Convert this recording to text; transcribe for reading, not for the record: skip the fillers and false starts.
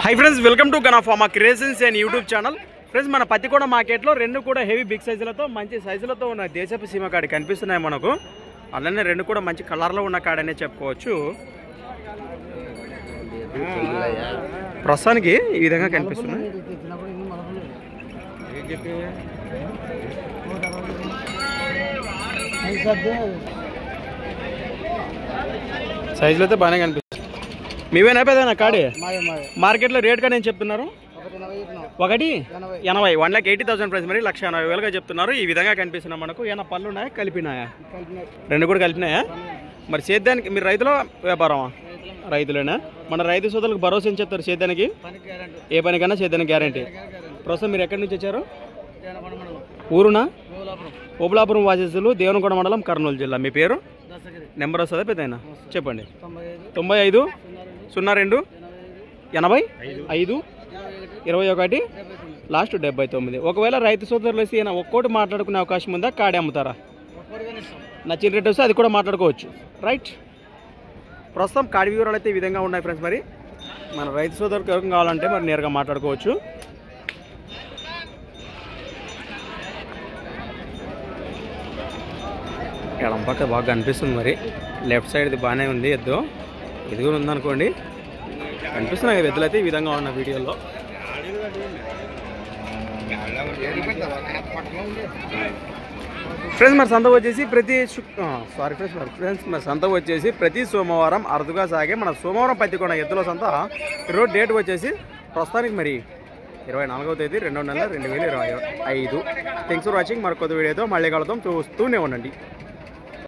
Hi friends, welcome to Gana pharma creations and YouTube channel. Friends, మన పత్తికొండ మార్కెట్లో రెండు కూడా హెవీ బిగ్ సైజులతో మంచి సైజులతో ఉన్న దేశపు సీమ కాడి కనిపిస్తున్నాయి మనకు. అలానే రెండు కూడా మంచి కలర్లో ఉన్న కాడనే చెప్పుకోవచ్చు. ప్రస్తుతానికి ఈ విధంగా కనిపిస్తున్నాయి. సైజులు అయితే బాగానే కనిపిస్తుంది. మీవేనా పెద్దనా కాడి? మార్కెట్లో రేట్ గా నేను చెప్తున్నారు 180, 1,80,000 ప్రైస్, మరి 1,80,000 చెప్తున్నారు. ఈ విధంగా కనిపిస్తున్నాయి మనకు. ఏమైనా పళ్ళు ఉన్నాయా? కలిపినాయా? రెండు కూడా కలిపినాయా? మరి సేద్యానికి మీరు రైతులో వ్యాపారమా? రైతులేనా? మన రైతు సోదరులకు భరోసా ఏం చెప్తారు? సేద్యానికి ఏ పనికన్నా సేద్యానికి గ్యారంటీ. ప్రస్తుతం మీరు ఎక్కడి నుంచి వచ్చారు? ఊరునా? ఓబులాపురం వాసేసులు, దేవనకొండ మండలం, కర్నూలు జిల్లా. మీ పేరు? నెంబర్ వస్తుందా పెద్దయినా? చెప్పండి. 95 02 85 21 లాస్ట్ 79. ఒకవేళ రైతు సోదరులు వేసి ఒక్కోటి మాట్లాడుకునే అవకాశం ఉందా? కాడే అమ్ముతారా? నచ్చిన రేట్ వస్తే అది కూడా మాట్లాడుకోవచ్చు. రైట్. ప్రస్తుతం కాడి వివరాలు అయితే ఈ విధంగా ఉన్నాయి ఫ్రెండ్స్. మరి మన రైతు సోదరులకు ఎవరికి కావాలంటే మరి నేరుగా మాట్లాడుకోవచ్చు. ఎడం పక్క బాగా కనిపిస్తుంది. మరి లెఫ్ట్ సైడ్ది బాగానే ఉంది. ఎద్దు ఇది కూడా ఉందనుకోండి. కనిపిస్తున్నాయి ఎద్దులు అయితే ఈ విధంగా ఉన్న వీడియోలో. ఫ్రెండ్స్, మరి సంత వచ్చేసి ప్రతి సోమవారం అరుదుగా సాగే మన సోమవారం పత్తికొండ ఎద్దుల సంత. ఈరోజు డేట్ వచ్చేసి ప్రస్తుతానికి మరి 24వ తేదీ 2వ నెల 2025. Thanks for watching. మరి కొత్త వీడియోతో మళ్ళీ కలుద్దాం. చూస్తూనే ఉండండి.